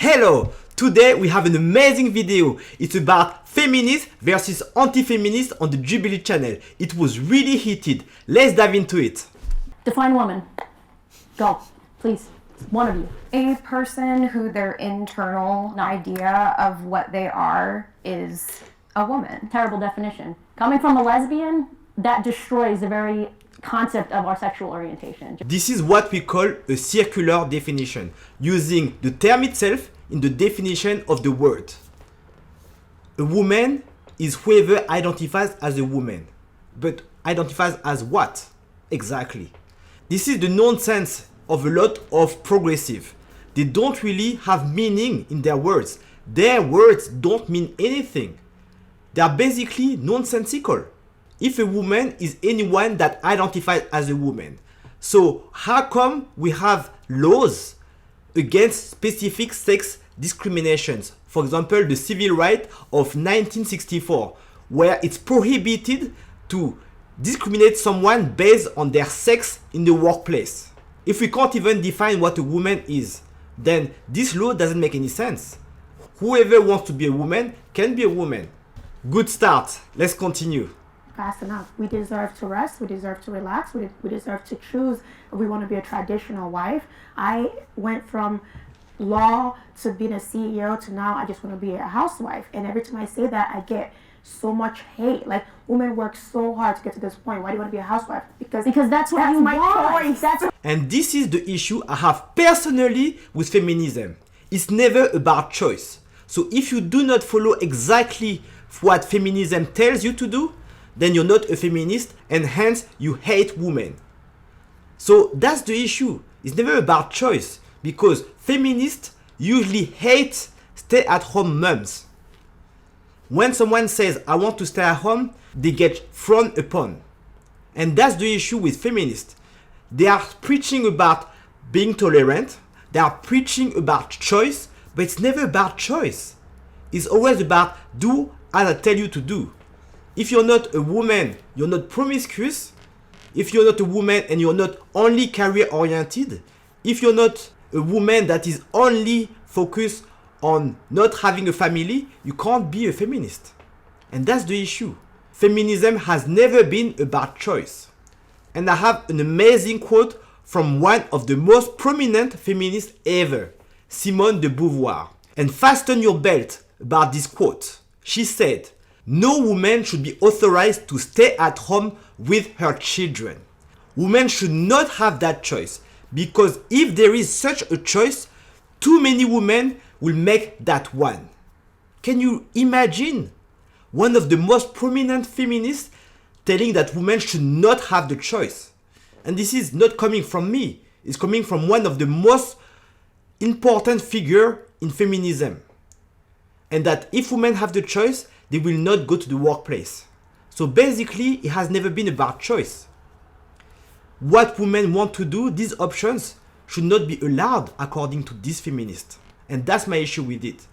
Hello! Today we have an amazing video. It's about feminists versus anti-feminists on the Jubilee channel. It was really heated. Let's dive into it. Define woman. Go, please. One of you. A person who their internal idea of what they are is a woman. Terrible definition. Coming from a lesbian, that destroys the very concept of our sexual orientation. This is what we call a circular definition, using the term itself in the definition of the word. A woman is whoever identifies as a woman. But identifies as what? Exactly. This is the nonsense of a lot of progressive. They don't really have meaning in their words. Their words don't mean anything. They are basically nonsensical. If a woman is anyone that identifies as a woman. So how come we have laws against specific sex discriminations? For example, the Civil Rights of 1964, where it's prohibited to discriminate someone based on their sex in the workplace. If we can't even define what a woman is, then this law doesn't make any sense. Whoever wants to be a woman can be a woman. Good start. Let's continue. Fast enough. We deserve to rest. We deserve to relax. We deserve to choose if we want to be a traditional wife. I went from law to being a CEO to now I just want to be a housewife. And every time I say that, I get so much hate. Like, women work so hard to get to this point. Why do you want to be a housewife? Because that's what you my want. choice. And this is the issue I have personally with feminism. It's never about choice. So if you do not follow exactly what feminism tells you to do, then you're not a feminist and hence you hate women. So that's the issue. It's never about choice because feminists usually hate stay-at-home moms. When someone says, I want to stay at home, they get frowned upon. And that's the issue with feminists. They are preaching about being tolerant. They are preaching about choice, but it's never about choice. It's always about do as I tell you to do. If you're not a woman, you're not promiscuous. If you're not a woman and you're not only career oriented. If you're not a woman that is only focused on not having a family, you can't be a feminist. And that's the issue. Feminism has never been about choice. And I have an amazing quote from one of the most prominent feminists ever, Simone de Beauvoir. And fasten your belt about this quote. She said, no woman should be authorized to stay at home with her children. Women should not have that choice because if there is such a choice, too many women will make that one. Can you imagine one of the most prominent feminists telling that women should not have the choice? And this is not coming from me. It's coming from one of the most important figures in feminism. And that if women have the choice, they will not go to the workplace. So basically, it has never been about choice. What women want to do, these options should not be allowed according to this feminist. And that's my issue with it.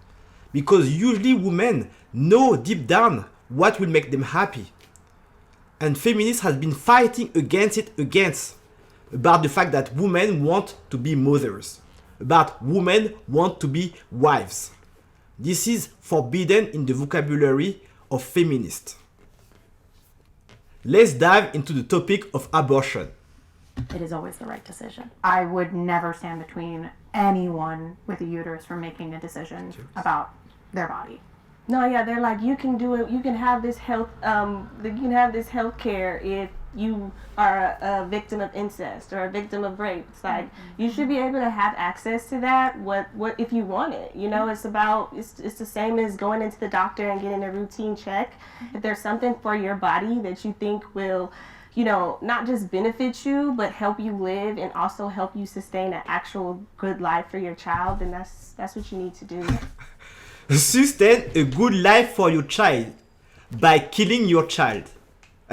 Because usually women know deep down what will make them happy. And feminists has been fighting against about the fact that women want to be mothers. About women want to be wives. This is forbidden in the vocabulary of feminists. Let's dive into the topic of abortion. It is always the right decision. I would never stand between anyone with a uterus from making a decision about their body. No, yeah, they're like, you can do it. You can have this health. You can have this health care if you are a victim of incest or a victim of rape. It's like you should be able to have access to that. What if you want it? You know, it's the same as going into the doctor and getting a routine check. If there's something for your body that you think will, you know, not just benefit you but help you live and also help you sustain an actual good life for your child, then that's what you need to do. Sustain a good life for your child by killing your child.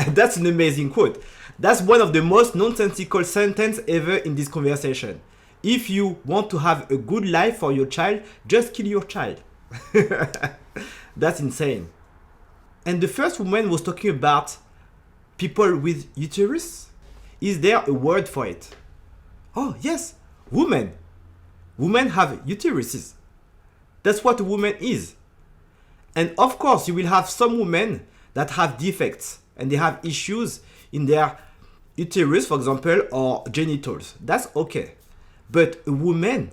That's an amazing quote. That's one of the most nonsensical sentences ever in this conversation. If you want to have a good life for your child, just kill your child. That's insane. And the first woman was talking about people with uterus. Is there a word for it? Oh, yes, women. Women have uteruses. That's what a woman is. And of course, you will have some women that have defects and they have issues in their uterus, for example, or genitals. That's okay. But a woman,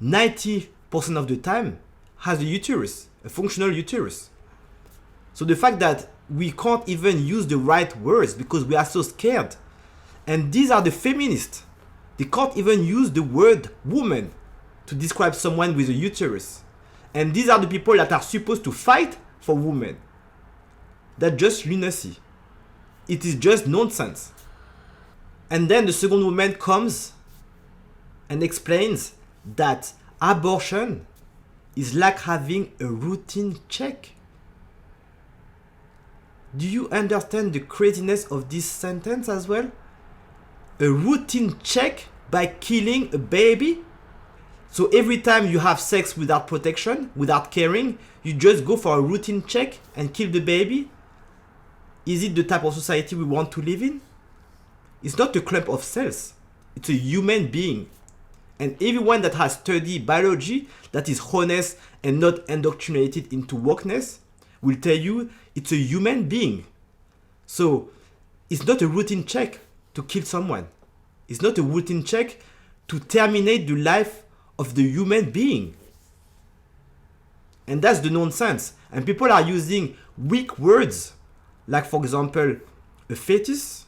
90% of the time, has a uterus, a functional uterus. So the fact that we can't even use the right words because we are so scared. And these are the feminists. They can't even use the word woman to describe someone with a uterus. And these are the people that are supposed to fight for women. That's just lunacy. It is just nonsense. And then the second woman comes and explains that abortion is like having a routine check. Do you understand the craziness of this sentence as well? A routine check by killing a baby? So every time you have sex without protection, without caring, you just go for a routine check and kill the baby? Is it the type of society we want to live in? It's not a clump of cells. It's a human being. And everyone that has studied biology, that is honest and not indoctrinated into wokeness, will tell you it's a human being. So it's not a routine check to kill someone. It's not a routine check to terminate the life of the human being. And that's the nonsense. And people are using weak words, like for example, a fetus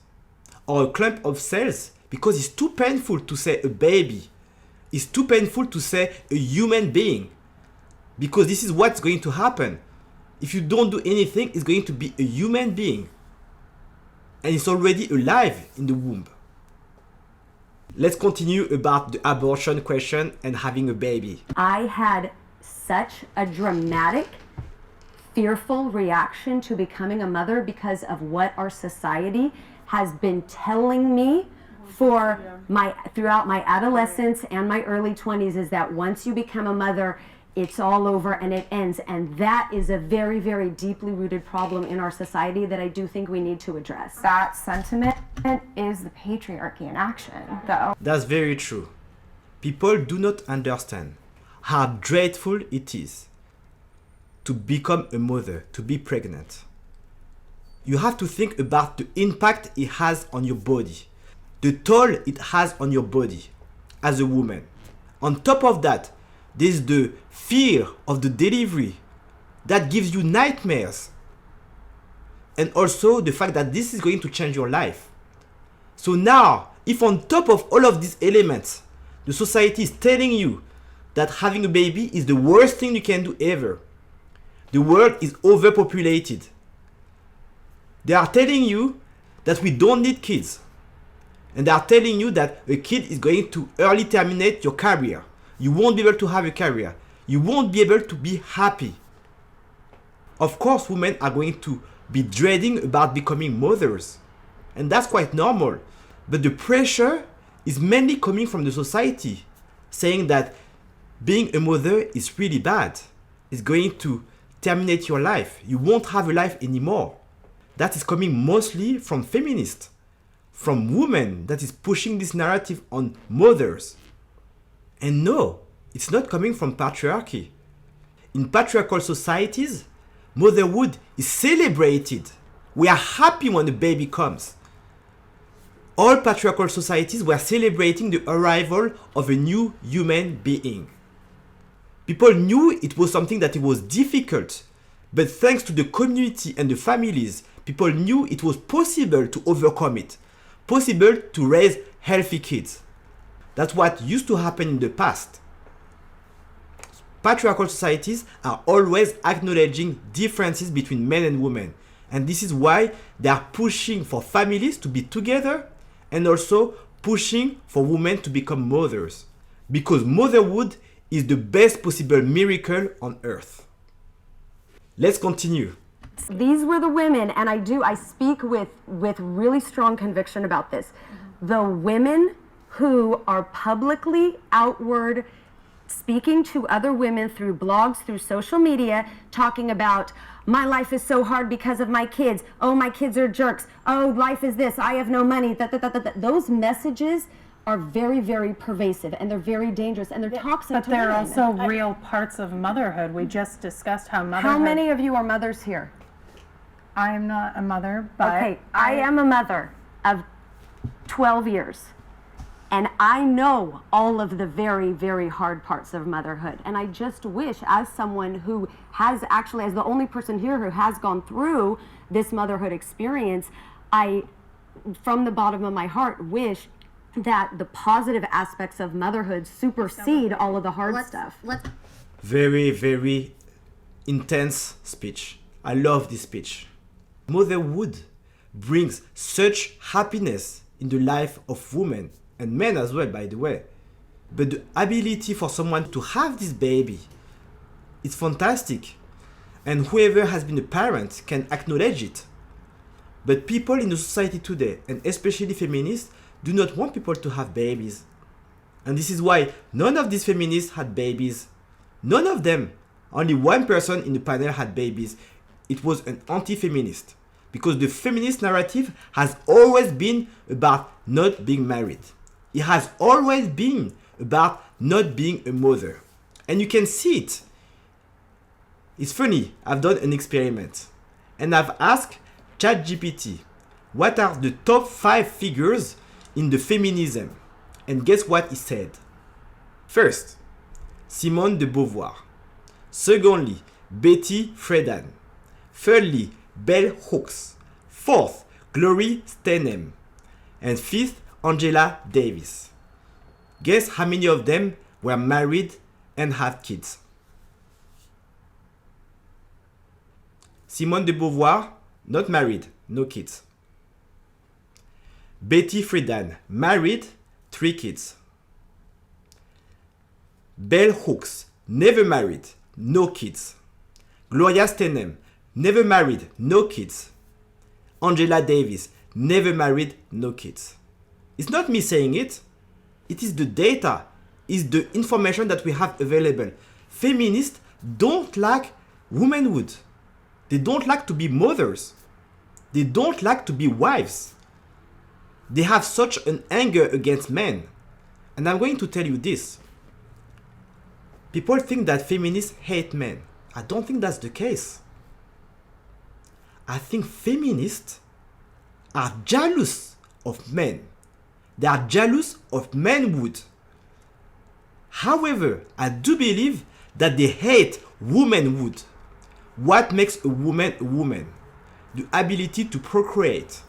or a clump of cells, because it's too painful to say a baby. It's too painful to say a human being. Because this is what's going to happen. If you don't do anything, it's going to be a human being. And it's already alive in the womb. Let's continue about the abortion question and having a baby. I had such a dramatic, fearful reaction to becoming a mother because of what our society has been telling me throughout my adolescence and my early 20s, is that once you become a mother, it's all over and it ends. And that is a very, very deeply rooted problem in our society that I do think we need to address. That sentiment is the patriarchy in action, though. That's very true. People do not understand how dreadful it is to become a mother, to be pregnant. You have to think about the impact it has on your body, the toll it has on your body as a woman. On top of that, there's the fear of the delivery that gives you nightmares. And also the fact that this is going to change your life. So now, if on top of all of these elements, the society is telling you that having a baby is the worst thing you can do ever. The world is overpopulated. They are telling you that we don't need kids. And they are telling you that a kid is going to early terminate your career. You won't be able to have a career. You won't be able to be happy. Of course, women are going to be dreading about becoming mothers. And that's quite normal. But the pressure is mainly coming from the society, saying that being a mother is really bad. It's going to terminate your life. You won't have a life anymore. That is coming mostly from feminists, from women that is pushing this narrative on mothers. And no, it's not coming from patriarchy. In patriarchal societies, motherhood is celebrated. We are happy when a baby comes. All patriarchal societies were celebrating the arrival of a new human being. People knew it was something that it was difficult, but thanks to the community and the families, people knew it was possible to overcome it, possible to raise healthy kids. That's what used to happen in the past. Patriarchal societies are always acknowledging differences between men and women. And this is why they are pushing for families to be together and also pushing for women to become mothers. Because motherhood is the best possible miracle on earth. Let's continue. These were the women, and I speak with really strong conviction about this. The women who are publicly outward speaking to other women through blogs, through social media, talking about, my life is so hard because of my kids. Oh, my kids are jerks. Oh, life is this. I have no money. Those messages are very, very pervasive, and they're very dangerous, and they're toxic But to there are women. also real parts of motherhood. We just discussed how motherhood. How many of you are mothers here? I am not a mother, but Okay, I am a mother of 12 years. And I know all of the very, very hard parts of motherhood. And I just wish, as someone who has actually, as the only person here who has gone through this motherhood experience, I, from the bottom of my heart, wish that the positive aspects of motherhood supersede all of the hard stuff. Very, very intense speech. I love this speech. Motherhood brings such happiness in the life of women and men as well, by the way. But the ability for someone to have this baby is fantastic. And whoever has been a parent can acknowledge it. But people in the society today, and especially feminists, do not want people to have babies. And this is why none of these feminists had babies. None of them. Only one person in the panel had babies. It was an anti-feminist. Because the feminist narrative has always been about not being married. It has always been about not being a mother. And you can see it. It's funny, I've done an experiment. And I've asked ChatGPT, what are the top 5 figures in the feminism? And guess what it said? First, Simone de Beauvoir. Secondly, Betty Friedan. Thirdly, Bell Hooks. Fourth, Glory Steinem. And fifth, Angela Davis. Guess how many of them were married and had kids? Simone de Beauvoir, not married, no kids. Betty Friedan, married, 3 kids. Bell Hooks, never married, no kids. Gloria Steinem, never married, no kids. Angela Davis, never married, no kids. It's not me saying it. It is the data. It's the information that we have available. Feminists don't like womanhood. They don't like to be mothers. They don't like to be wives. They have such an anger against men. And I'm going to tell you this. People think that feminists hate men. I don't think that's the case. I think feminists are jealous of men. They are jealous of manhood. However, I do believe that they hate womanhood. What makes a woman a woman? The ability to procreate.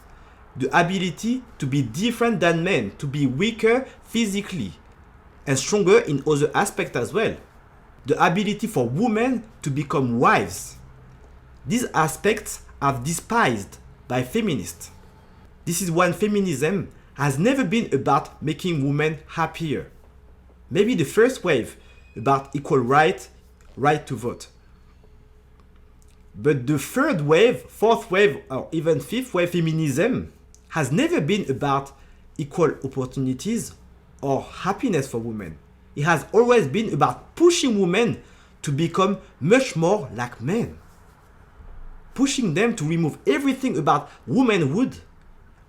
The ability to be different than men, to be weaker physically and stronger in other aspects as well. The ability for women to become wives. These aspects are despised by feminists. This is why feminism has never been about making women happier. Maybe the first wave about equal right to vote. But the third wave, fourth wave, or even fifth wave feminism has never been about equal opportunities or happiness for women. It has always been about pushing women to become much more like men. Pushing them to remove everything about womanhood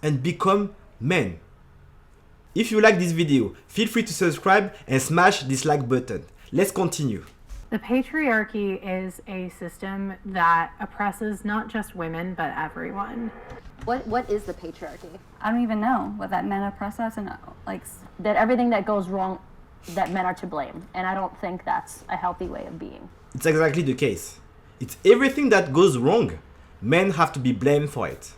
and become men. If you like this video, feel free to subscribe and smash this like button. Let's continue. The patriarchy is a system that oppresses not just women, but everyone. What is the patriarchy? I don't even know what that men oppress us and like. That everything that goes wrong, that men are to blame. And I don't think that's a healthy way of being. It's exactly the case. It's everything that goes wrong. Men have to be blamed for it.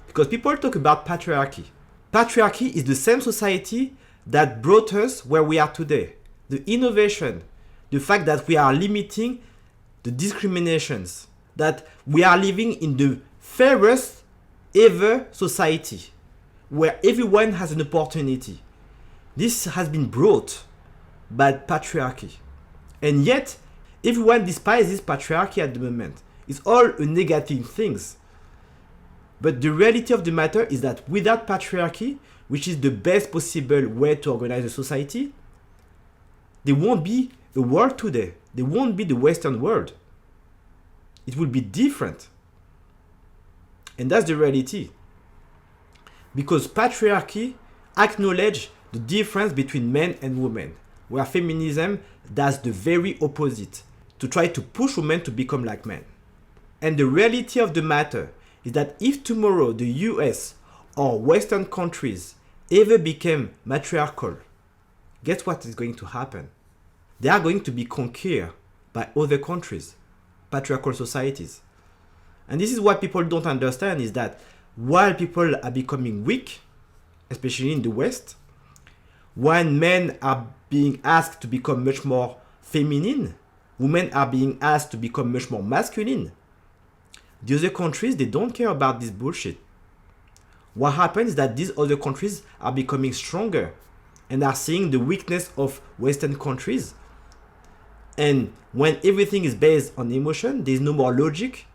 Because people talk about patriarchy. Patriarchy is the same society that brought us where we are today. The innovation, the fact that we are limiting the discriminations, that we are living in the fairest ever society where everyone has an opportunity. This has been brought by patriarchy. And yet, everyone despises patriarchy at the moment. It's all a negative things. But the reality of the matter is that without patriarchy, which is the best possible way to organize a society, there won't be a world today. There won't be the Western world. It will be different. And that's the reality. Because patriarchy acknowledges the difference between men and women, where feminism does the very opposite, to try to push women to become like men. And the reality of the matter is that if tomorrow the US or Western countries ever became matriarchal, guess what is going to happen? They are going to be conquered by other countries, patriarchal societies. And this is what people don't understand, is that while people are becoming weak, especially in the West, when men are being asked to become much more feminine, women are being asked to become much more masculine, the other countries, they don't care about this bullshit. What happens is that these other countries are becoming stronger and are seeing the weakness of Western countries. And when everything is based on emotion, there's no more logic.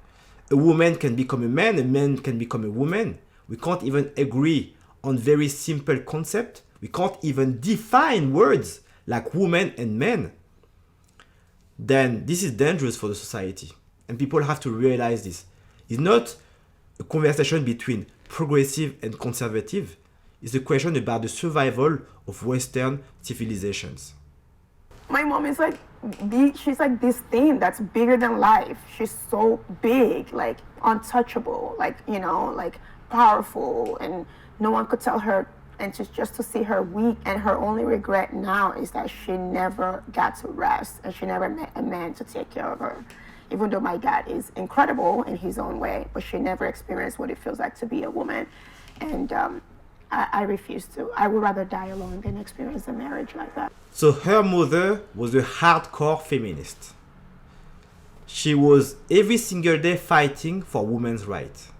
A woman can become a man can become a woman. We can't even agree on very simple concepts. We can't even define words like woman and men. Then this is dangerous for the society. And people have to realize this. It's not a conversation between progressive and conservative. It's a question about the survival of Western civilizations. My mom is like, she's like this thing that's bigger than life. She's so big, like untouchable, like, you know, like powerful, and no one could tell her, and just to see her weak. And her only regret now is that she never got to rest and she never met a man to take care of her. Even though my dad is incredible in his own way, but she never experienced what it feels like to be a woman. And I refuse to. I would rather die alone than experience a marriage like that. So her mother was a hardcore feminist. She was every single day fighting for women's rights.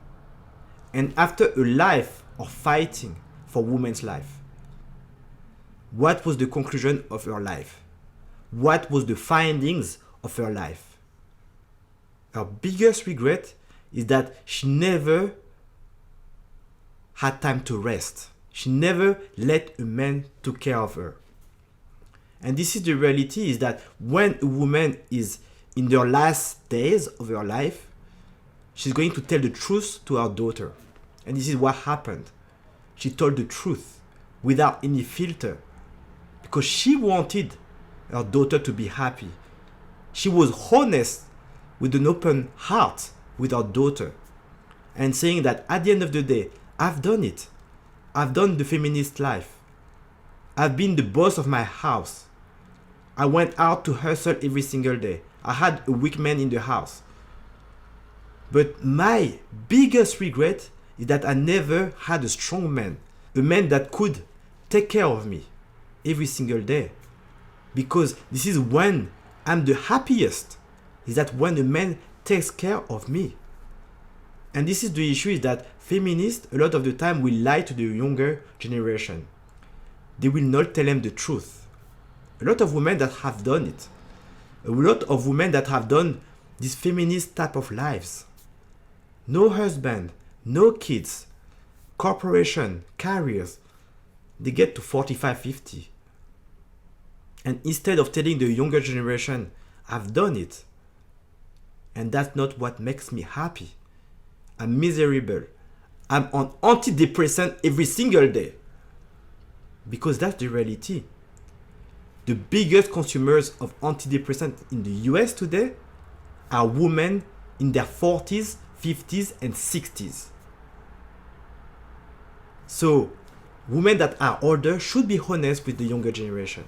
And after a life of fighting for women's life, what was the conclusion of her life? What was the findings of her life? Her biggest regret is that she never had time to rest. She never let a man take care of her. And this is the reality, is that when a woman is in their last days of her life, she's going to tell the truth to her daughter. And this is what happened. She told the truth without any filter, because she wanted her daughter to be happy. She was honest with an open heart with her daughter, and saying that at the end of the day, I've done it. I've done the feminist life. I've been the boss of my house. I went out to hustle every single day. I had a weak man in the house. But my biggest regret is that I never had a strong man, a man that could take care of me every single day. Because this is when I'm the happiest, is that when a man takes care of me. And this is the issue, is that feminists a lot of the time will lie to the younger generation. They will not tell them the truth. A lot of women that have done it, a lot of women that have done this feminist type of lives, no husband, no kids, corporation, careers, they get to 45, 50. And instead of telling the younger generation, I've done it, and that's not what makes me happy. I'm miserable. I'm on antidepressant every single day. Because that's the reality. The biggest consumers of antidepressants in the US today are women in their 40s, 50s, and 60s. So, women that are older should be honest with the younger generation.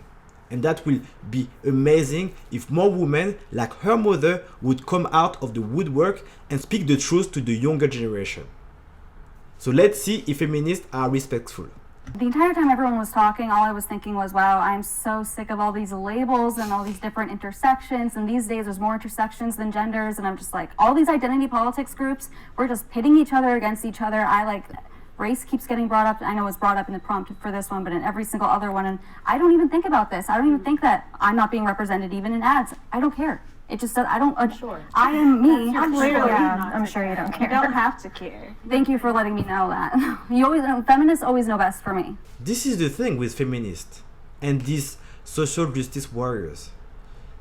And that will be amazing if more women like her mother would come out of the woodwork and speak the truth to the younger generation. So let's see if feminists are respectful. The entire time everyone was talking, all I was thinking was, wow, I'm so sick of all these labels and all these different intersections. And these days there's more intersections than genders. And I'm just like, all these identity politics groups, we're just pitting each other against each other. Race keeps getting brought up. I know it's brought up in the prompt for this one, but in every single other one. And I don't even think about this. I don't even think that I'm not being represented even in ads. I don't care. It just does. I don't. Sure. I am me. I'm sure. Yeah, I'm sure you don't care. You don't have to care. Thank you for letting me know that. You always, feminists always know best for me. This is the thing with feminists and these social justice warriors.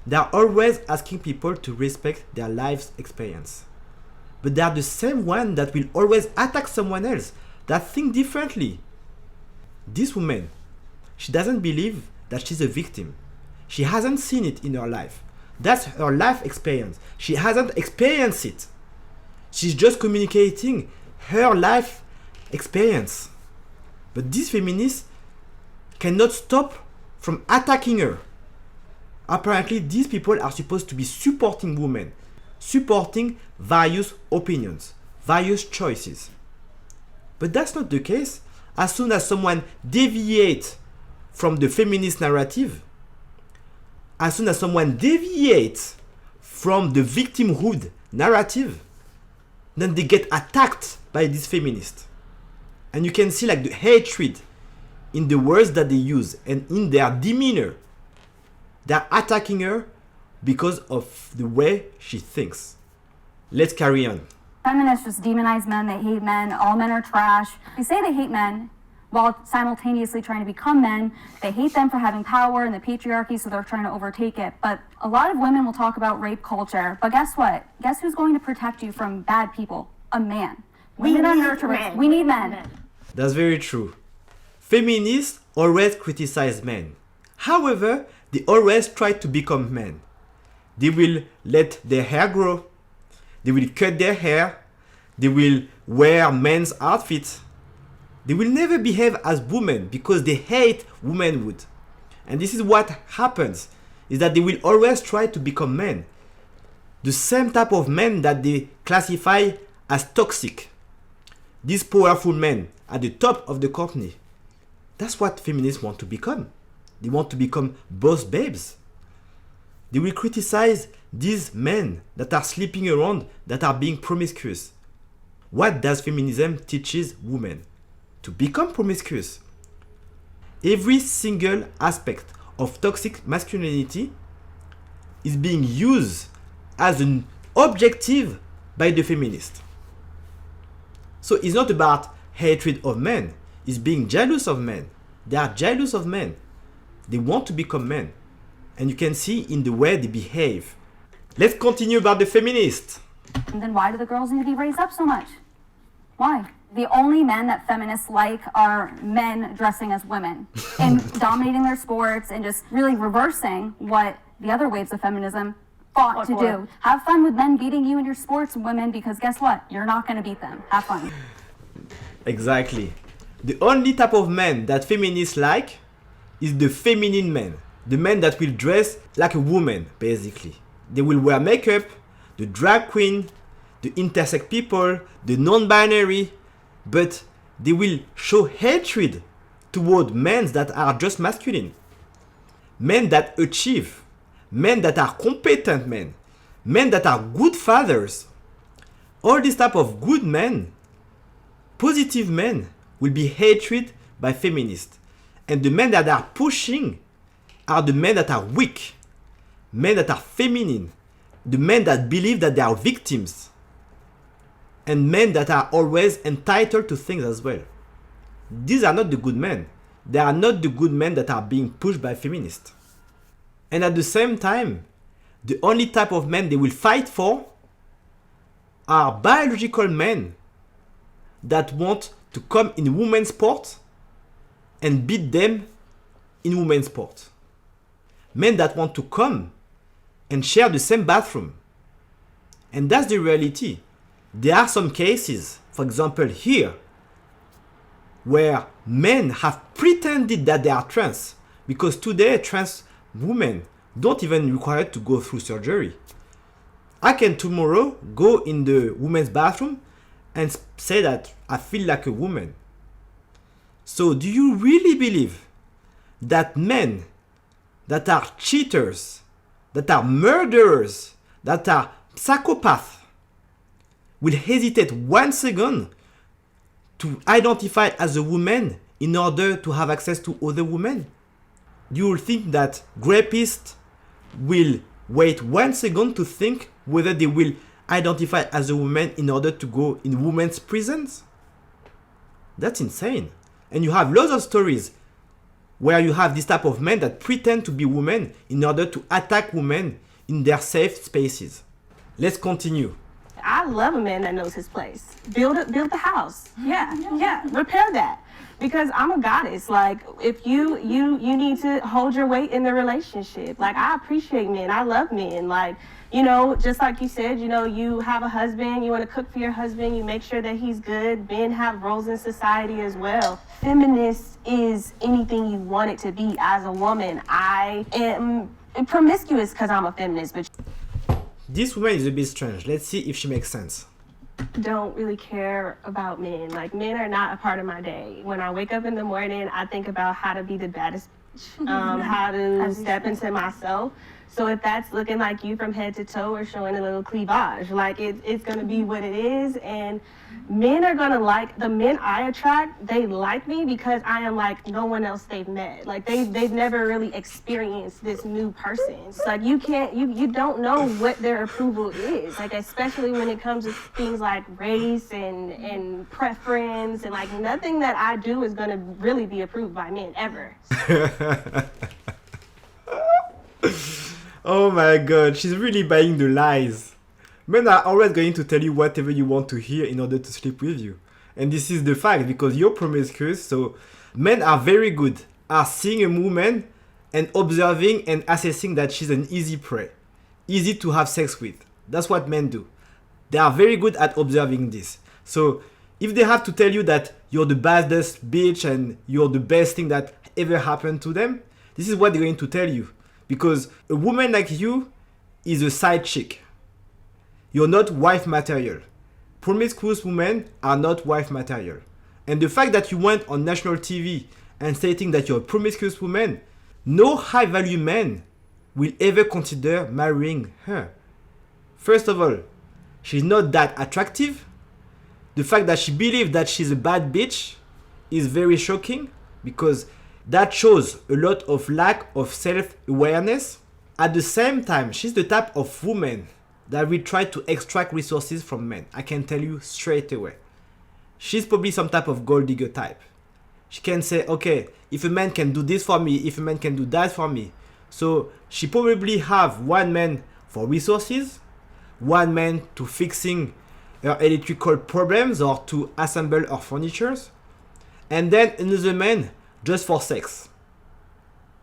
They are always asking people to respect their life's experience. But they are the same one that will always attack someone else that think differently. This woman, she doesn't believe that she's a victim. She hasn't seen it in her life. That's her life experience. She hasn't experienced it. She's just communicating her life experience. But these feminists cannot stop from attacking her. Apparently, these people are supposed to be supporting women, supporting various opinions, various choices. But that's not the case. As soon as someone deviates from the feminist narrative, as soon as someone deviates from the victimhood narrative, then they get attacked by these feminists. And you can see like the hatred in the words that they use and in their demeanor. They're attacking her because of the way she thinks. Let's carry on. Feminists just demonize men, they hate men, all men are trash. They say they hate men while simultaneously trying to become men. They hate them for having power and the patriarchy, so they're trying to overtake it. But a lot of women will talk about rape culture. But guess what? Guess who's going to protect you from bad people? A man. Women are nurturers. We need men. That's very true. Feminists always criticize men. However, they always try to become men. They will let their hair grow. They will cut their hair. They will wear men's outfits. They will never behave as women because they hate womanhood. And this is what happens, is that they will always try to become men. The same type of men that they classify as toxic. These powerful men at the top of the company. That's what feminists want to become. They want to become boss babes. They will criticize these men that are sleeping around, that are being promiscuous. What does feminism teaches women? To become promiscuous. Every single aspect of toxic masculinity is being used as an objective by the feminist. So it's not about hatred of men, it's being jealous of men. They are jealous of men. They want to become men. And you can see in the way they behave. Let's continue about the feminists. And then why do the girls need to be raised up so much? Why? The only men that feminists like are men dressing as women and dominating their sports and just really reversing what the other waves of feminism fought to do. Have fun with men beating you in your sports, women, because guess what? You're not going to beat them. Have fun. Exactly. The only type of men that feminists like is the feminine men. The men that will dress like a woman, basically. They will wear makeup, the drag queen, the intersex people, the non-binary, but they will show hatred toward men that are just masculine. Men that achieve, men that are competent men, men that are good fathers. All this type of good men, positive men, will be hated by feminists. And the men that are pushing are the men that are weak, men that are feminine, the men that believe that they are victims, and men that are always entitled to things as well. These are not the good men. They are not the good men that are being pushed by feminists. And at the same time, the only type of men they will fight for are biological men that want to come in women's sport and beat them in women's sport. Men that want to come and share the same bathroom. And that's the reality. There are some cases, for example here, where men have pretended that they are trans, because today trans women don't even require to go through surgery. I can tomorrow go in the women's bathroom and say that I feel like a woman. So do you really believe that men that are cheaters, that are murderers, that are psychopaths will hesitate 1 second to identify as a woman in order to have access to other women? You will think that rapists will wait 1 second to think whether they will identify as a woman in order to go in women's prisons? That's insane. And you have lots of stories where you have this type of men that pretend to be women in order to attack women in their safe spaces. Let's continue. I love a man that knows his place. Build the house. Yeah. Repair that. because I'm a goddess. Like, if you need to hold your weight in the relationship. Like, I appreciate men. I love men. Like, you know, just like you said, you know, you have a husband, you want to cook for your husband, you make sure that he's good. Men have roles in society as well. Feminist is anything you want it to be as a woman. I am promiscuous because I'm a feminist, but This woman is a bit strange. Let's see if she makes sense. don't really care about men. Like, men are not a part of my day. When I wake up in the morning, I think about how to be the baddest bitch, how to step into myself. So if that's looking like you from head to toe or showing a little cleavage, like, it's gonna be what it is. And men are gonna like, the men I attract, they like me because I am like no one else they've met. Like, they've never really experienced this new person. It's like, you don't know what their approval is. Like, especially when it comes to things like race and preference, and like, nothing that I do is gonna really be approved by men ever. Oh my god, she's really buying the lies. Men are always going to tell you whatever you want to hear in order to sleep with you. And this is the fact, because you're promiscuous, so men are very good at seeing a woman and observing and assessing that she's an easy prey. Easy to have sex with. That's what men do. They are very good at observing this. So if they have to tell you that you're the baddest bitch and you're the best thing that ever happened to them, this is what they're going to tell you. Because a woman like you is a side chick. You're not wife material. Promiscuous women are not wife material. And the fact that you went on national TV and stating that you're a promiscuous woman, no high value man will ever consider marrying her. First of all, she's not that attractive. The fact that she believes that she's a bad bitch is very shocking, because that shows a lot of lack of self-awareness. At the same time, she's the type of woman that will try to extract resources from men. I can tell you straight away. She's probably some type of gold digger type. She can say, okay, if a man can do this for me, if a man can do that for me. So she probably have one man for resources, one man to fixing her electrical problems or to assemble her furniture, and then another man just for sex.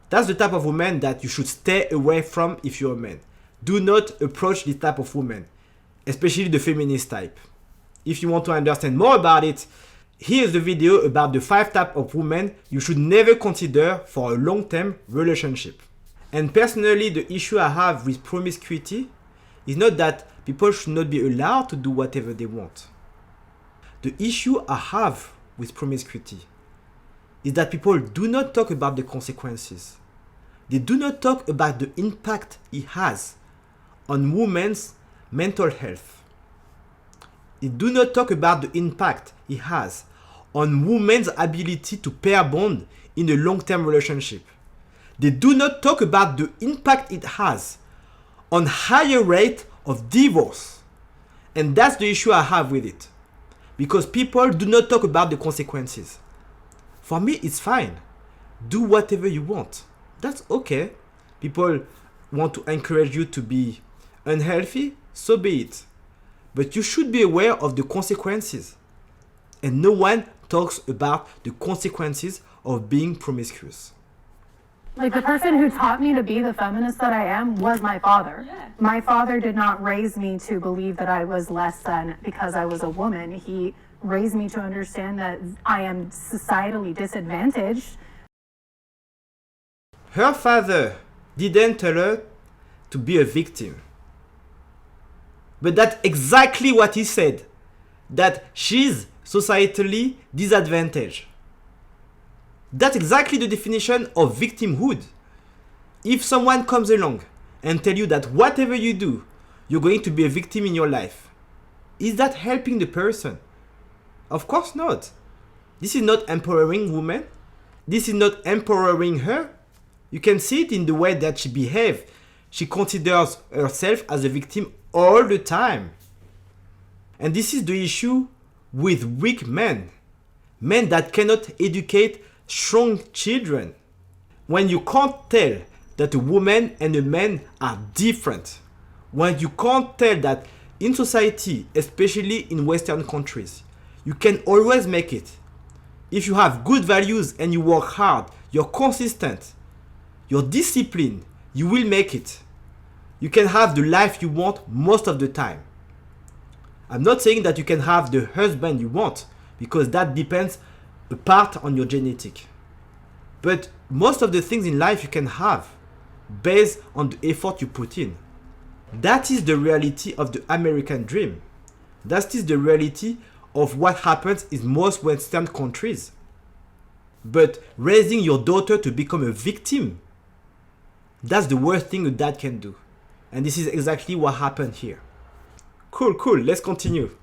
That's the type of woman that you should stay away from if you're a man. Do not approach this type of woman, especially the feminist type. If you want to understand more about it, here's the video about the 5 types of women you should never consider for a long-term relationship. And personally, the issue I have with promiscuity is not that people should not be allowed to do whatever they want. The issue I have with promiscuity is that people do not talk about the consequences. They do not talk about the impact it has on women's mental health. They do not talk about the impact it has on women's ability to pair bond in a long-term relationship. They do not talk about the impact it has on higher rate of divorce. And that's the issue I have with it. Because people do not talk about the consequences. For me, it's fine. Do whatever you want. That's okay. People want to encourage you to be unhealthy, so be it. But you should be aware of the consequences. And no one talks about the consequences of being promiscuous. Like, the person who taught me to be the feminist that I am was my father. My father did not raise me to believe that I was less than because I was a woman. He raised me to understand that I am societally disadvantaged. Her father didn't tell her to be a victim. But that's exactly what he said. That she's societally disadvantaged. That's exactly the definition of victimhood. If someone comes along and tell you that whatever you do, you're going to be a victim in your life, is that helping the person? Of course not. This is not empowering women. This is not empowering her. You can see it in the way that she behaves. She considers herself as a victim all the time. And this is the issue with weak men. Men that cannot educate strong children. When you can't tell that a woman and a man are different, when you can't tell that in society, especially in Western countries, you can always make it. if you have good values and you work hard, you're consistent, you're disciplined, you will make it. You can have the life you want most of the time. I'm not saying that you can have the husband you want, because that depends a part on your genetic. But most of the things in life you can have based on the effort you put in. That is the reality of the American dream. That is the reality of what happens in most Western countries. But raising your daughter to become a victim, that's the worst thing a dad can do. And this is exactly what happened here. Cool. Let's continue.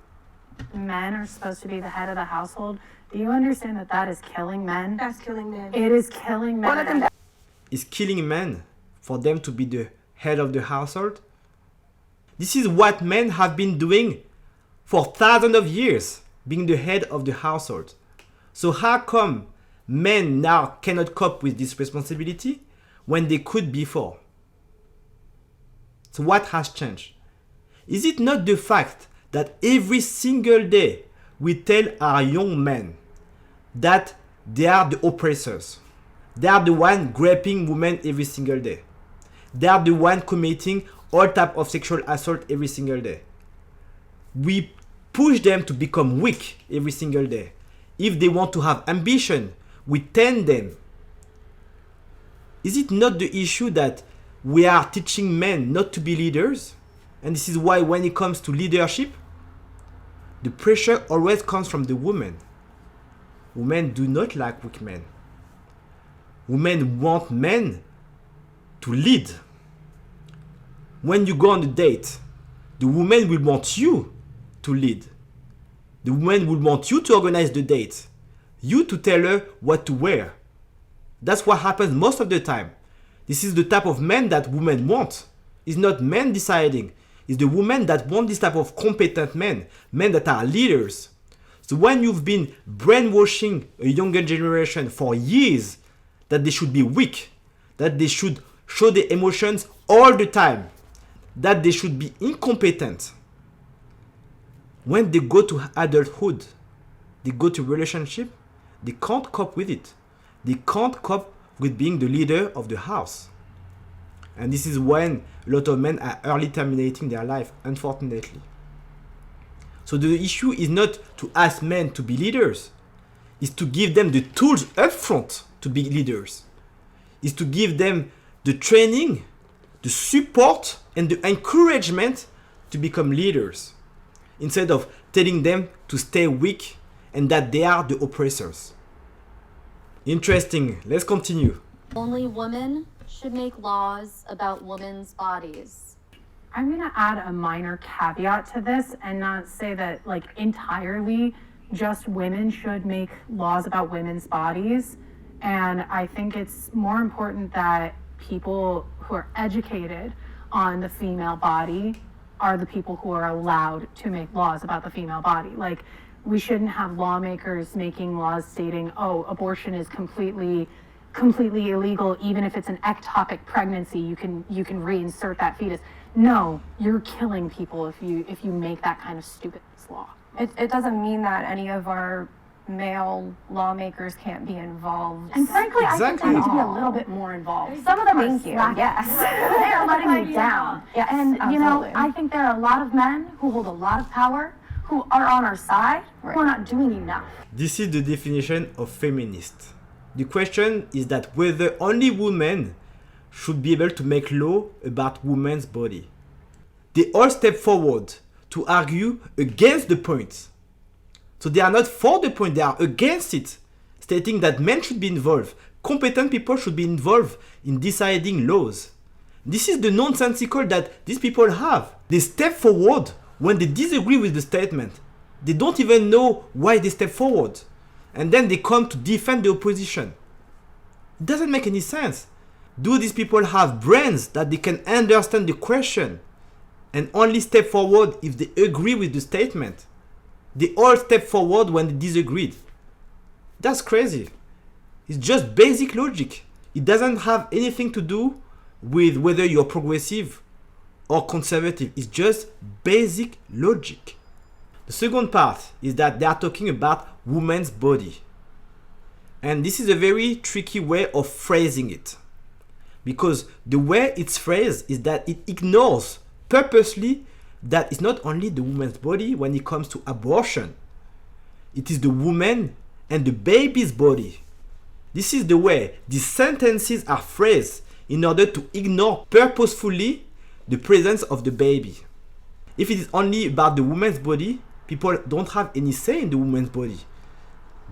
Men are supposed to be the head of the household. Do you understand that that is killing men? That's killing men. It is killing men. Is killing men for them to be the head of the household? This is what men have been doing for thousands of years, being the head of the household. So how come men now cannot cope with this responsibility when they could before? So what has changed? Is it not the fact that every single day we tell our young men that they are the oppressors? They are the one raping women every single day. They are the one committing all type of sexual assault every single day. We push them to become weak every single day. If they want to have ambition, we tell them. Is it not the issue that we are teaching men not to be leaders? And this is why when it comes to leadership, the pressure always comes from the women. Women do not like weak men. Women want men to lead. When you go on a date, the woman will want you to lead. The woman will want you to organize the date. You to tell her what to wear. That's what happens most of the time. This is the type of men that women want. It's not men deciding. It's the women that want this type of competent men that are leaders. So when you've been brainwashing a younger generation for years that they should be weak, that they should show their emotions all the time, that they should be incompetent, when they go to adulthood, they go to relationship, they can't cope with it. They can't cope with being the leader of the house. And this is when a lot of men are early terminating their life, unfortunately. So the issue is not to ask men to be leaders. It's to give them the tools up front to be leaders. It's to give them the training, the support, and the encouragement to become leaders. Instead of telling them to stay weak and that they are the oppressors. Interesting. Let's continue. Only women should make laws about women's bodies. I'm going to add a minor caveat to this and not say that like entirely just women should make laws about women's bodies. And I think it's more important that people who are educated on the female body are the people who are allowed to make laws about the female body. Like, we shouldn't have lawmakers making laws stating, oh, abortion is completely illegal, even if it's an ectopic pregnancy, you can reinsert that fetus. No, you're killing people if you make that kind of stupid law. It doesn't mean that any of our male lawmakers can't be involved. And frankly, Exactly. I think they need to be a little bit more involved. Some of them are Thank you. slacking. Yes. They are letting you down. Yes, And you know, absolutely. I think there are a lot of men who hold a lot of power, who are on our side, who are not doing enough. This is the definition of feminist. The question is that whether only women should be able to make law about women's body. They all step forward to argue against the point. So they are not for the point, they are against it, stating that men should be involved. Competent people should be involved in deciding laws. This is the nonsensical that these people have. They step forward when they disagree with the statement. They don't even know why they step forward. And then they come to defend the opposition. It doesn't make any sense. Do these people have brains that they can understand the question and only step forward if they agree with the statement? They all step forward when they disagreed. That's crazy. It's just basic logic. It doesn't have anything to do with whether you're progressive or conservative. It's just basic logic. The second part is that they are talking about women's body. And this is a very tricky way of phrasing it. Because the way it's phrased is that it ignores purposely that it's not only the woman's body when it comes to abortion. It is the woman and the baby's body. This is the way these sentences are phrased in order to ignore purposefully the presence of the baby. If it is only about the woman's body, people don't have any say in the woman's body.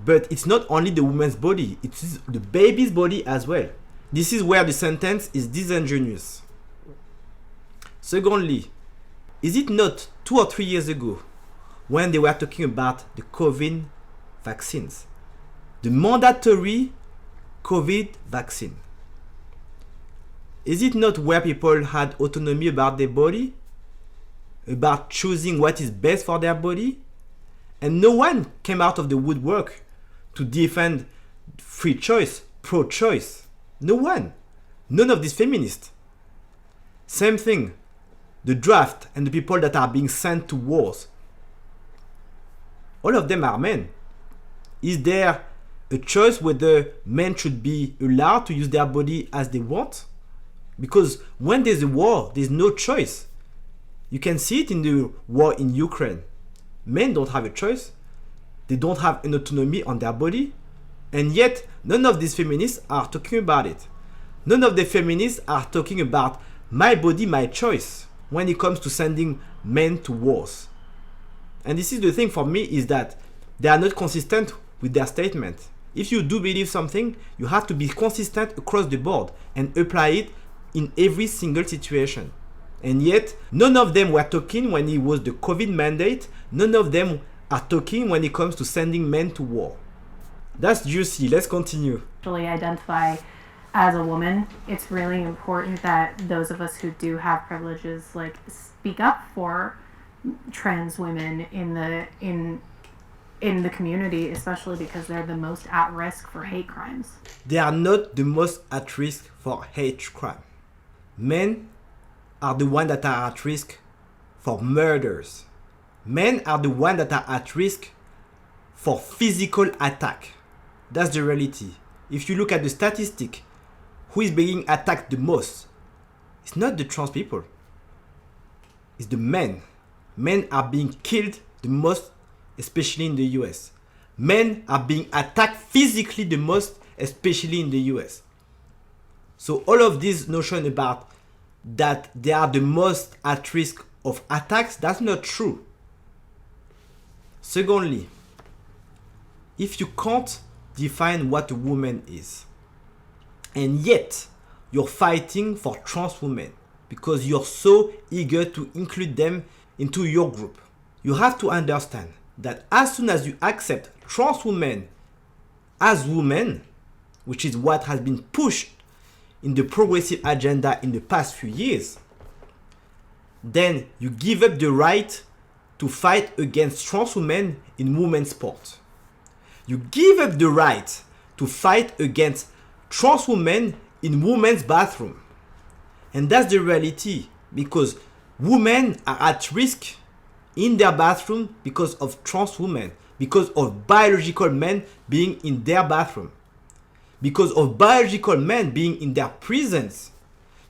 But it's not only the woman's body, it is the baby's body as well. This is where the sentence is disingenuous. Secondly, is it not 2 or 3 years ago when they were talking about the COVID vaccines? The mandatory COVID vaccine. Is it not where people had autonomy about their body? About choosing what is best for their body? And no one came out of the woodwork to defend free choice, pro-choice. No one. None of these feminists. Same thing. The draft and the people that are being sent to wars. All of them are men. Is there a choice whether men should be allowed to use their body as they want? Because when there's a war, there's no choice. You can see it in the war in Ukraine. Men don't have a choice. They don't have an autonomy on their body. And yet, none of these feminists are talking about it. None of the feminists are talking about my body, my choice when it comes to sending men to wars. And this is the thing for me, is that they are not consistent with their statement. If you do believe something, you have to be consistent across the board and apply it in every single situation. And yet, none of them were talking when it was the COVID mandate. None of them are talking when it comes to sending men to war. That's juicy. Let's continue. Actually identify as a woman, it's really important that those of us who do have privileges like speak up for trans women in the community, especially because they're the most at risk for hate crimes. They are not the most at risk for hate crime. Men are the ones that are at risk for murders. Men are the ones that are at risk for physical attack. That's the reality. If you look at the statistic, who is being attacked the most? It's not the trans people. It's the men. Men are being killed the most, especially in the US. Men are being attacked physically the most, especially in the US. So all of this notion about that they are the most at risk of attacks, that's not true. Secondly, if you can't define what a woman is, and yet you're fighting for trans women because you're so eager to include them into your group, you have to understand that as soon as you accept trans women as women, which is what has been pushed in the progressive agenda in the past few years, then you give up the right to fight against trans women in women's sport. You give up the right to fight against trans women in women's bathroom. And that's the reality, because women are at risk in their bathroom because of trans women, because of biological men being in their bathroom, because of biological men being in their prisons,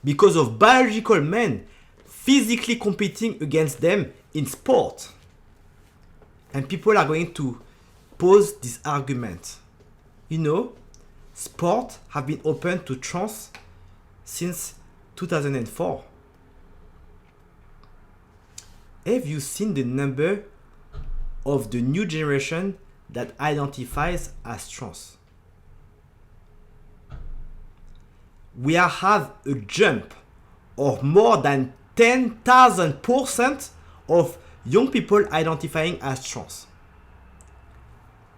because of biological men physically competing against them in sport. And people are going to pose this argument. You know, sport have been open to trans since 2004. Have you seen the number of the new generation that identifies as trans? We have a jump of more than 10,000% of young people identifying as trans.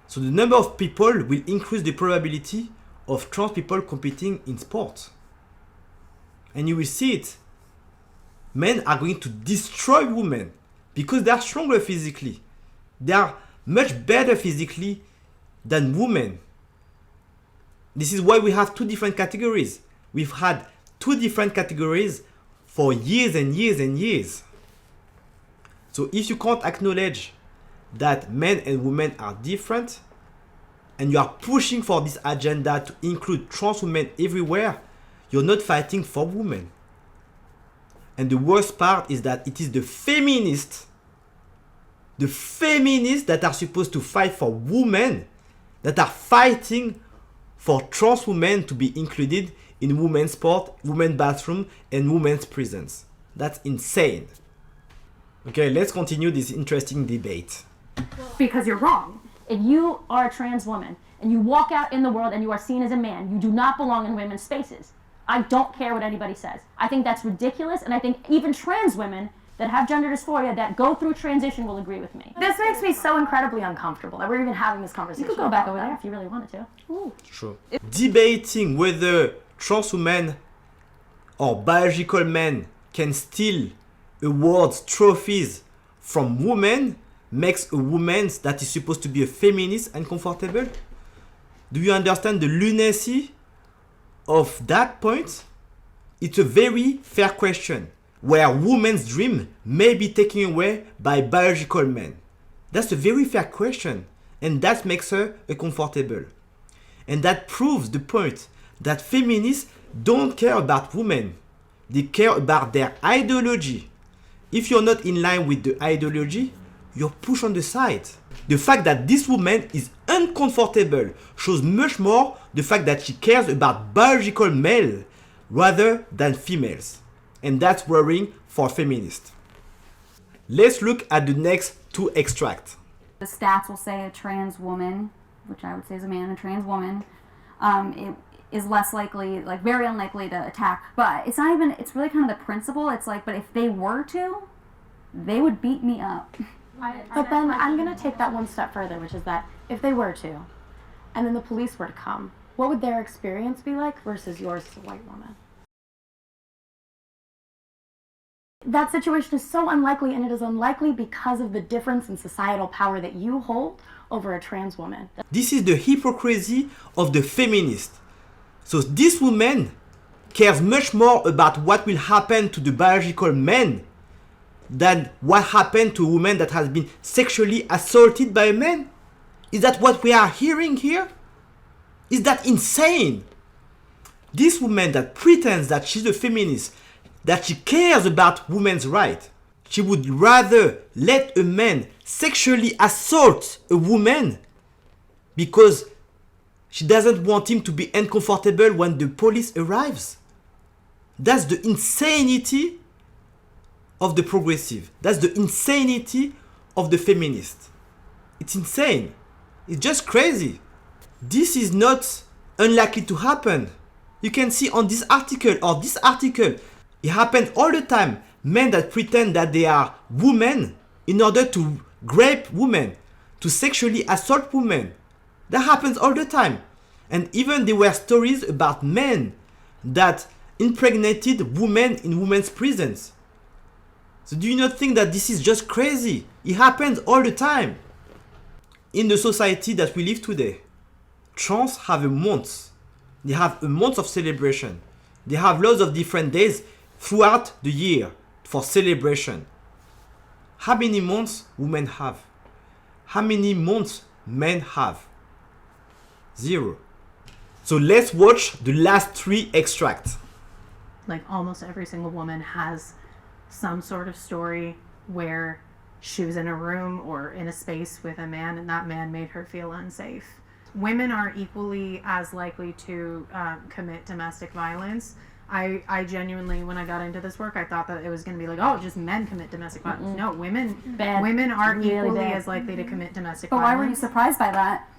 So the number of people will increase the probability of trans people competing in sport. And you will see it. Men are going to destroy women because they are stronger physically. They are much better physically than women. This is why we have two different categories. We've had two different categories for years and years and years. So if you can't acknowledge that men and women are different, and you are pushing for this agenda to include trans women everywhere, you're not fighting for women. And the worst part is that it is the feminists that are supposed to fight for women, that are fighting for trans women to be included in women's sport, women's bathroom, and women's prisons. That's insane. Okay, let's continue this interesting debate. Because you're wrong. If you are a trans woman and you walk out in the world and you are seen as a man, you do not belong in women's spaces. I don't care what anybody says. I think that's ridiculous, and I think even trans women that have gender dysphoria that go through transition will agree with me. This makes me so incredibly uncomfortable that we're even having this conversation. You could go back over there if you really wanted to. Ooh. True. Debating whether trans women or biological men can steal awards, trophies from women makes a woman that is supposed to be a feminist uncomfortable. Do you understand the lunacy of that point? It's a very fair question, where women's dream may be taken away by biological men. That's a very fair question, and that makes her uncomfortable. And that proves the point that feminists don't care about women. They care about their ideology. If you're not in line with the ideology, you're pushed on the side. The fact that this woman is uncomfortable shows much more the fact that she cares about biological male rather than females. And that's worrying for feminists. Let's look at the next two extracts. The stats will say a trans woman, which I would say is a man, a trans woman, it is less likely, like very unlikely to attack. But it's not even, it's really kind of the principle. It's like, but if they were to, they would beat me up. But then I'm going to take that one step further, which is that if they were to, and then the police were to come, what would their experience be like versus yours as a white woman? That situation is so unlikely, and it is unlikely because of the difference in societal power that you hold over a trans woman. This is the hypocrisy of the feminist. So this woman cares much more about what will happen to the biological men than what happened to a woman that has been sexually assaulted by a man. Is that what we are hearing here? Is that insane? This woman that pretends that she's a feminist, that she cares about women's rights, she would rather let a man sexually assault a woman because she doesn't want him to be uncomfortable when the police arrives. That's the insanity of the progressive. That's the insanity of the feminist. It's insane. It's just crazy. This is not unlikely to happen. You can see on this article or this article, it happens all the time. Men that pretend that they are women in order to rape women, to sexually assault women. That happens all the time. And even there were stories about men that impregnated women in women's prisons. So do you not think that this is just crazy? It happens all the time. In the society that we live today, trans have a month. They have a month of celebration. They have lots of different days throughout the year for celebration. How many months women have? How many months men have? 0. So let's watch the last 3 extracts. Like almost every single woman has some sort of story where she was in a room or in a space with a man and that man made her feel unsafe. Women are equally as likely to commit domestic violence. I genuinely, when I got into this work, I thought that it was going to be like, oh, just men commit domestic violence. No, women are Really equally bad. as likely to commit domestic But violence. why were you surprised by that?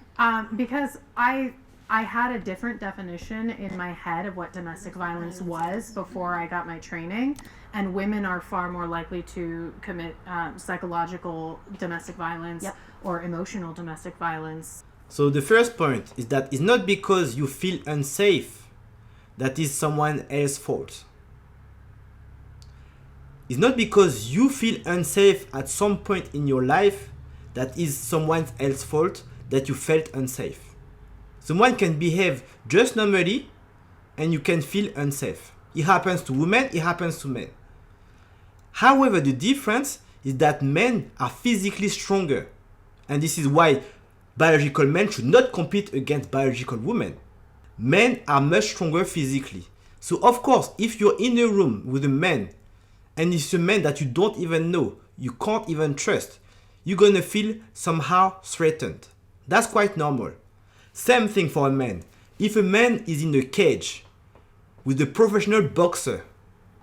Because I had a different definition in my head of what domestic violence was before I got my training, and women are far more likely to commit psychological domestic violence or emotional domestic violence. So the first point is that it's not because you feel unsafe that is someone else's fault. It's not because you feel unsafe at some point in your life that is someone else's fault that you felt unsafe. Someone can behave just normally and you can feel unsafe. It happens to women, it happens to men. However, the difference is that men are physically stronger. And this is why biological men should not compete against biological women. Men are much stronger physically. So of course, if you're in a room with a man, and it's a man that you don't even know, you can't even trust, you're gonna feel somehow threatened. That's quite normal. Same thing for a man. If a man is in a cage with a professional boxer,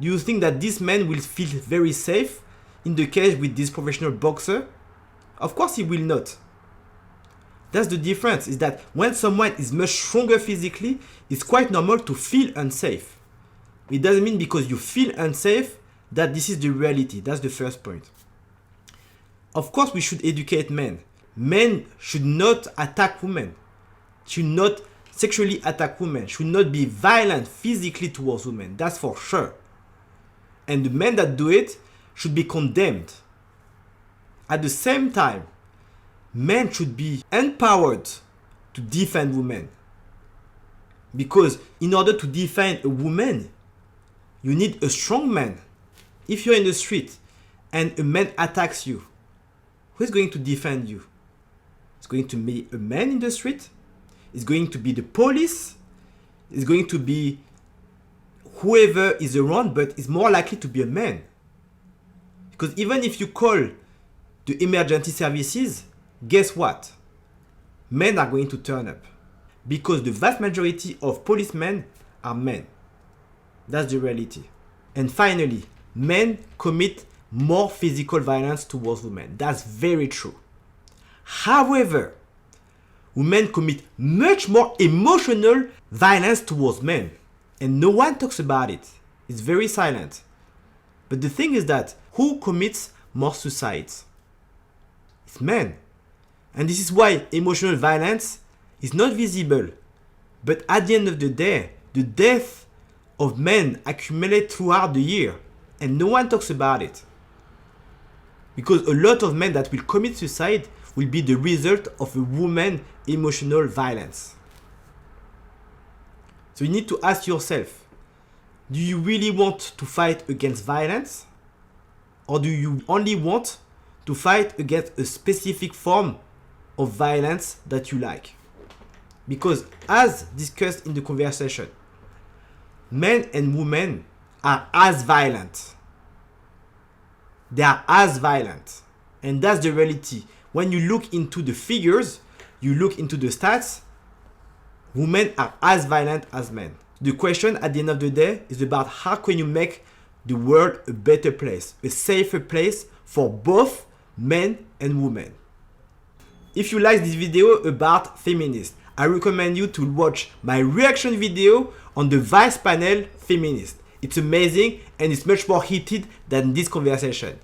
do you think that this man will feel very safe in the cage with this professional boxer? Of course he will not. That's the difference, is that when someone is much stronger physically, it's quite normal to feel unsafe. It doesn't mean because you feel unsafe that this is the reality. That's the first point. Of course we should educate men. Men should not attack women, should not sexually attack women, should not be violent physically towards women. That's for sure. And the men that do it should be condemned. At the same time, men should be empowered to defend women. Because in order to defend a woman, you need a strong man. If you're in the street and a man attacks you, who is going to defend you? It's going to be a man in the street? It's going to be the police? It's going to be whoever is around, but it's more likely to be a man. Because even if you call the emergency services, guess what? Men are going to turn up. Because the vast majority of policemen are men. That's the reality. And finally, men commit more physical violence towards women. That's very true. However, women commit much more emotional violence towards men. And no one talks about it. It's very silent. But the thing is that who commits more suicides? It's men. And this is why emotional violence is not visible. But at the end of the day, the death of men accumulate throughout the year. And no one talks about it. Because a lot of men that will commit suicide will be the result of a woman's emotional violence. So you need to ask yourself, do you really want to fight against violence? Or do you only want to fight against a specific form of violence that you like? Because as discussed in the conversation, men and women are as violent. They are as violent. And that's the reality. When you look into the figures, you look into the stats, women are as violent as men. The question at the end of the day is about how can you make the world a better place, a safer place for both men and women. If you like this video about feminists, I recommend you to watch my reaction video on the Vice panel Feminists. It's amazing and it's much more heated than this conversation.